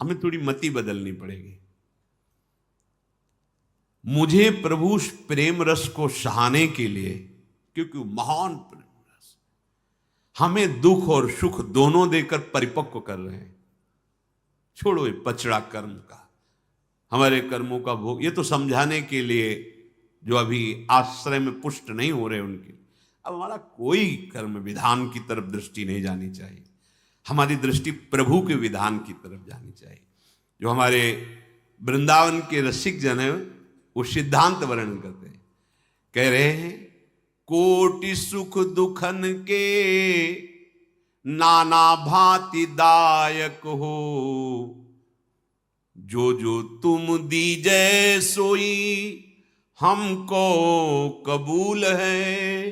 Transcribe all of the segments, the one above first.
हमें थोड़ी मति बदलनी पड़ेगी। मुझे प्रभु उस प्रेम रस को सहाने के लिए, क्योंकि महान प्रेम रस हमें दुख और सुख दोनों देकर परिपक्व कर रहे हैं। छोड़ो ये पचड़ा कर्म का, हमारे कर्मों का भोग, ये तो समझाने के लिए जो अभी आश्रय में पुष्ट नहीं हो रहे उनके। अब हमारा कोई कर्म विधान की तरफ दृष्टि नहीं जानी चाहिए, हमारी दृष्टि प्रभु के विधान की तरफ जानी चाहिए। जो हमारे वृंदावन के रसिक जन है वो सिद्धांत वर्णन करते हैं, कह रहे हैं कोटि सुख दुखन के नाना भांति दायक हो, जो जो तुम दीजै सोई हमको कबूल है।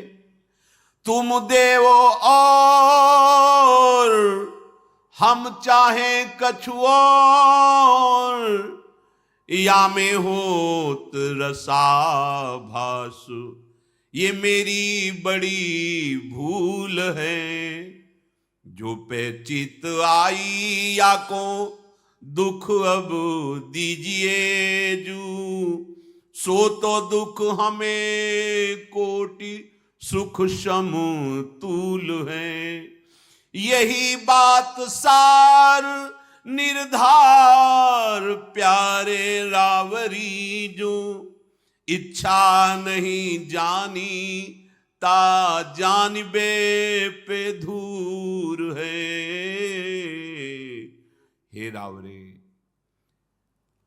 तुम देवो और हम चाहे कछु और, या में होत रसाभास, ये मेरी बड़ी भूल है। जो पे चित आई या को दुख अब दीजिए जू, सो तो दुख हमें कोटि सुख समतुल है। यही बात सार निर्धार प्यारे रावरी, जो इच्छा नहीं जानी ता जानबे पे धूर है। हे रावरे,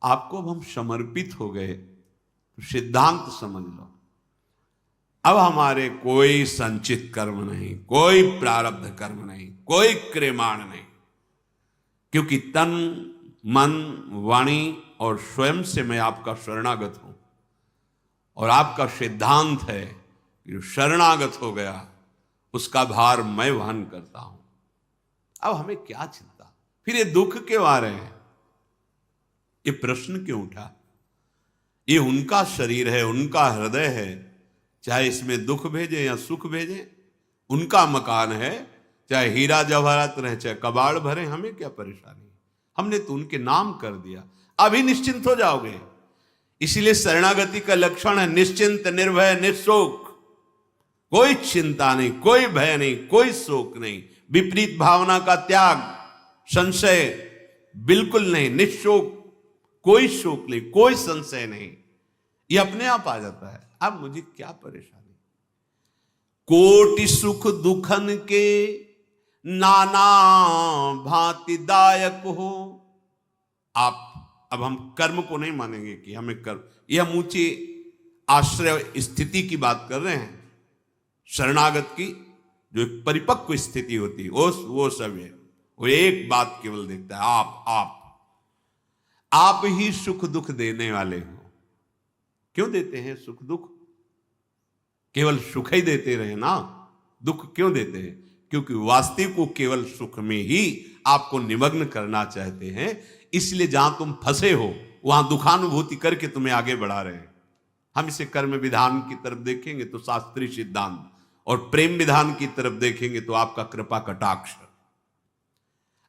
आपको अब हम समर्पित हो गए तो सिद्धांत समझ लो। अब हमारे कोई संचित कर्म नहीं, कोई प्रारब्ध कर्म नहीं, कोई क्रियमाण नहीं, क्योंकि तन मन वाणी और स्वयं से मैं आपका शरणागत हूं। और आपका सिद्धांत है कि जो शरणागत हो गया उसका भार मैं वहन करता हूं। अब हमें क्या चिंता, फिर ये दुख क्यों आ रहे हैं, ये प्रश्न क्यों उठा? ये उनका शरीर है, उनका हृदय है, चाहे इसमें दुख भेजे या सुख भेजे, उनका मकान है, चाहे हीरा जवाहरात रहे चाहे कबाड़ भरे, हमें क्या परेशानी? हमने तो उनके नाम कर दिया, अभी निश्चिंत हो जाओगे। इसलिए शरणागति का लक्षण है निश्चिंत निर्भय निशोक, कोई चिंता नहीं, कोई भय नहीं, कोई शोक नहीं, विपरीत भावना का त्याग, संशय बिल्कुल नहीं, निशोक, कोई शोक नहीं, कोई संशय नहीं, ये अपने आप आ जाता है। अब मुझे क्या परेशानी? कोटि सुख दुखन के नाना भांति दायक हो। आप अब हम कर्म को नहीं मानेंगे कि हमें कर्म, यह हम ऊंची आश्रय स्थिति की बात कर रहे हैं। शरणागत की जो एक परिपक्व स्थिति होती है वो सब है, वो एक बात केवल देखता है, आप ही सुख दुख देने वाले हो। क्यों देते हैं सुख दुख? केवल सुख ही देते रहे ना, दुख क्यों देते हैं? क्योंकि वास्तविक को केवल सुख में ही आपको निमग्न करना चाहते हैं। इसलिए जहां तुम फंसे हो वहां दुखानुभूति करके तुम्हें आगे बढ़ा रहे हैं। हम इसे कर्म विधान की तरफ देखेंगे तो शास्त्रीय सिद्धांत, और प्रेम विधान की तरफ देखेंगे तो आपका कृपा कटाक्ष।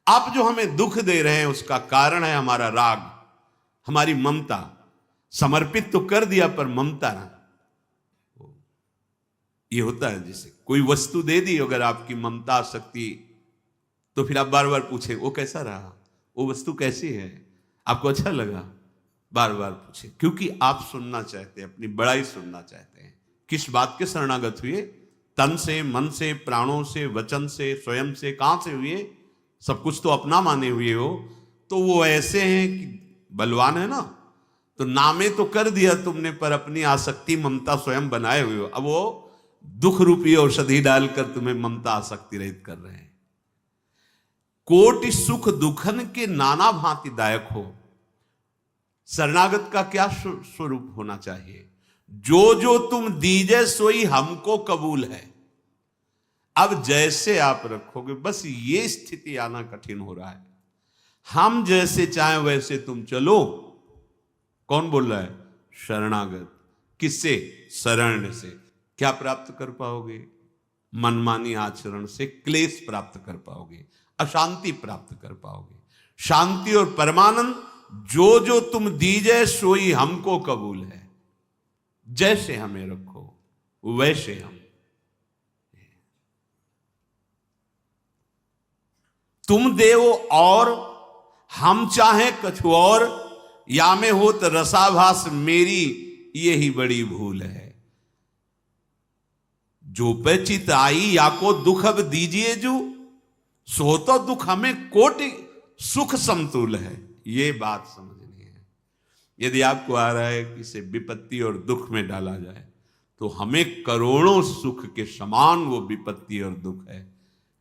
आप जो हमें दुख दे रहे हैं उसका कारण है हमारा राग, हमारी ममता। समर्पित तो कर दिया पर ममता ना, ये होता है जैसे कोई वस्तु दे दी, अगर आपकी ममता आसक्ति, तो फिर आप बार बार पूछे वो कैसा रहा, वो वस्तु कैसी है, आपको अच्छा लगा, बार बार पूछे, क्योंकि आप सुनना चाहते हैं, अपनी बड़ाई सुनना चाहते हैं। किस बात के शरणागत हुए? तन से, मन से, प्राणों से, वचन से, स्वयं से, कहां से हुए? सब कुछ तो अपना माने हुए हो। तो वो ऐसे हैं कि बलवान है ना, तो नामे तो कर दिया तुमने, पर अपनी आसक्ति ममता स्वयं बनाए हुए हो। अब वो दुख रूपी औषधि डालकर तुम्हें ममता आसक्ति रहित कर रहे हैं। कोटि सुख दुखन के नाना भांति दायक हो। शरणागत का क्या स्वरूप होना चाहिए? जो जो तुम दीजे सोई हमको कबूल है। अब जैसे आप रखोगे, बस ये स्थिति आना कठिन हो रहा है। हम जैसे चाहें वैसे तुम चलो। कौन बोल रहा है? शरणागत। किससे? शरण से। क्या प्राप्त कर पाओगे? मनमानी आचरण से क्लेश प्राप्त कर पाओगे, अशांति प्राप्त कर पाओगे। शांति और परमानंद जो जो तुम दीजे सोई हमको कबूल है। जैसे हमें रखो वैसे हम। तुम देवो और हम चाहें कछु और, या में हो तो रसाभास मेरी यही बड़ी भूल है। जो पे चित आई या को दुख अब दीजिए जो, सो तो दुख हमें कोटि सुख समतुल है। ये बात समझनी है। यदि आपको आ रहा है कि इसे विपत्ति और दुख में डाला जाए, तो हमें करोड़ों सुख के समान वो विपत्ति और दुख है,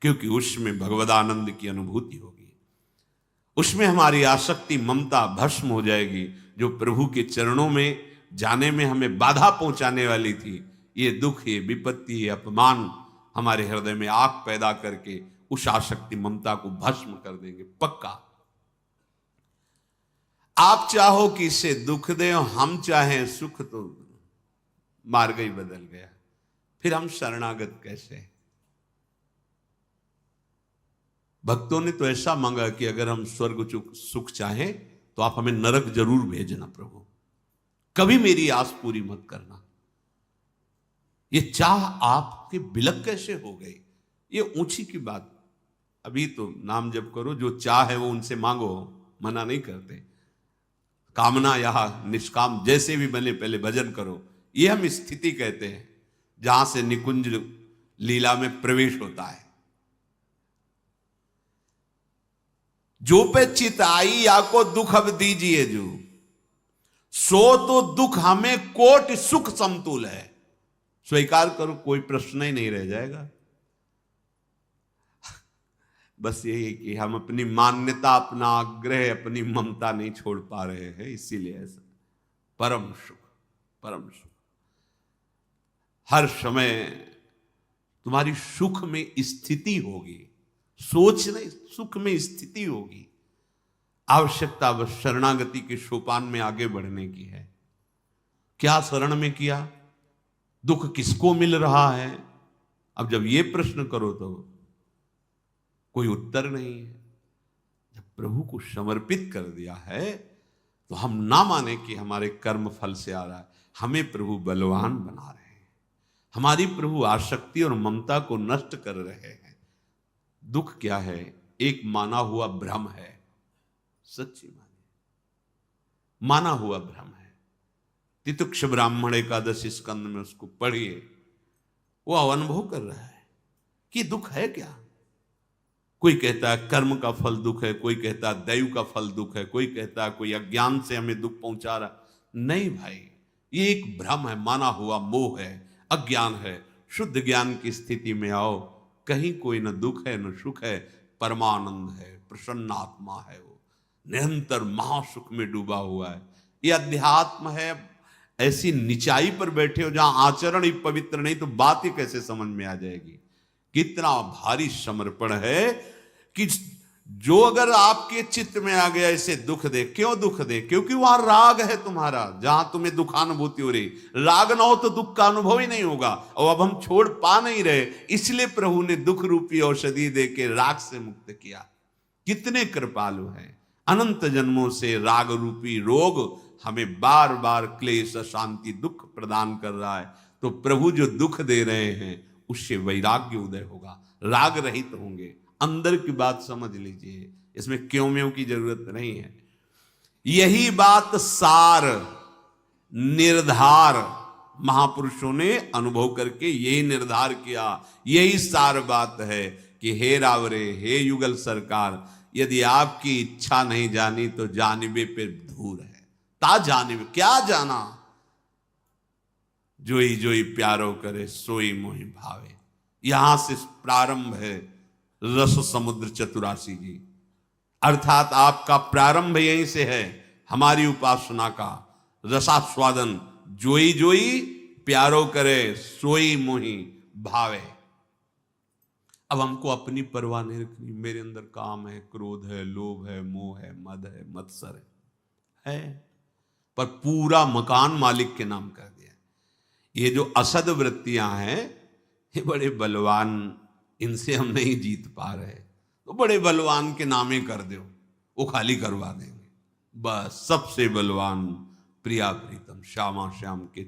क्योंकि उसमें भगवदानंद की अनुभूति होगी। उसमें हमारी आसक्ति ममता भस्म हो जाएगी, जो प्रभु के चरणों में जाने में हमें बाधा पहुंचाने वाली थी। ये दुख, ये विपत्ति, ये अपमान हमारे हृदय में आग पैदा करके उस आसक्ति ममता को भस्म कर देंगे पक्का। आप चाहो कि इसे दुख दे, हम चाहें सुख, तो मार्ग ही बदल गया। फिर हम शरणागत कैसे? भक्तों ने तो ऐसा मांगा कि अगर हम स्वर्ग सुख चाहें तो आप हमें नरक जरूर भेजना प्रभु, कभी मेरी आस पूरी मत करना। ये चाह आपके बिलक कैसे हो गई? ये ऊंची की बात। अभी तो नाम जप करो, जो चाह है वो उनसे मांगो, मना नहीं करते। कामना या निष्काम जैसे भी बने पहले भजन करो, ये हम स्थिति कहते हैं जहां से निकुंज लीला में प्रवेश होता है। जो पे चित आई या को दुख अब दीजिए जो, सो तो दुख हमें कोटि सुख समतुल है। स्वीकार करो, कोई प्रश्न ही नहीं रह जाएगा। बस यही है कि हम अपनी मान्यता, अपना आग्रह, अपनी ममता नहीं छोड़ पा रहे हैं, इसीलिए ऐसा। परम सुख, परम सुख हर समय तुम्हारी सुख में स्थिति होगी। सोच नहीं, सुख में स्थिति होगी। आवश्यकता बस शरणागति के सोपान में आगे बढ़ने की है। क्या शरण में किया, दुख किसको मिल रहा है? अब जब ये प्रश्न करो तो कोई उत्तर नहीं है। जब प्रभु को समर्पित कर दिया है तो हम ना माने कि हमारे कर्म फल से आ रहा है। हमें प्रभु बलवान बना रहे हैं, हमारी प्रभु आसक्ति और ममता को नष्ट कर रहे हैं। दुख क्या है? एक माना हुआ भ्रम है। सच्ची माना हुआ भ्रम है। तितिक्ष ब्राह्मण एकादश स्कंद में उसको पढ़िए, वो अनुभव कर रहा है कि दुख है क्या। कोई कहता है कर्म का फल दुख है, कोई कहता है दैव का फल दुख है, कोई कहता है कोई अज्ञान से हमें दुख पहुंचा रहा। नहीं भाई, ये एक भ्रम है, माना हुआ मोह है, अज्ञान है। शुद्ध ज्ञान की स्थिति में आओ, कहीं कोई न दुख है न सुख है, परमानंद है, प्रसन्न आत्मा है, वो निरंतर महासुख में डूबा हुआ है। ये अध्यात्म है। ऐसी निचाई पर बैठे हो जहां आचरण ही पवित्र नहीं, तो बात ही कैसे समझ में आ जाएगी? कितना भारी समर्पण है कि जो अगर आपके चित्त में आ गया इसे दुख दे। क्यों दुख दे? क्योंकि वहां राग है तुम्हारा, जहां तुम्हें दुखानुभूति हो रही। राग ना हो तो दुख का अनुभव ही नहीं होगा। और अब हम छोड़ पा नहीं रहे, इसलिए प्रभु ने दुख रूपी औषधि दे के राग से मुक्त किया। कितने कृपालु हैं। अनंत जन्मों से राग रूपी रोग हमें बार बार क्लेश, शांति, दुख प्रदान कर रहा है। तो प्रभु जो दुख दे रहे हैं उससे वैराग्य उदय होगा, राग रहित होंगे। अंदर की बात समझ लीजिए, इसमें क्यों म्यों की जरूरत नहीं है। यही बात सार निर्धार महापुरुषों ने अनुभव करके यही निर्धार किया। यही सार बात है कि हे रावरे, हे युगल सरकार, यदि आपकी इच्छा नहीं जानी तो जानिबे पे धूर है। ता जानिबे, क्या जाना? जोई जोई प्यारो करे सोई मोहि भावे। यहां से प्रारंभ है रस समुद्र चतुरासी जी। अर्थात आपका प्रारंभ यहीं से है, हमारी उपासना का रसास्वादन। जोई जोई प्यारो करे सोई मोहि भावे। अब हमको अपनी परवाह नहीं रखनी। मेरे अंदर काम है, क्रोध है, लोभ है, मोह है, मद है, मत्सर है, पर पूरा मकान मालिक के नाम कर दिया। ये जो असद वृत्तियां हैं, ये बड़े बलवान, इनसे हम नहीं जीत पा रहे, तो बड़े बलवान के नामे कर दो। वो खाली करवा देंगे। बस सबसे बलवान प्रिया प्रीतम श्यामा श्याम के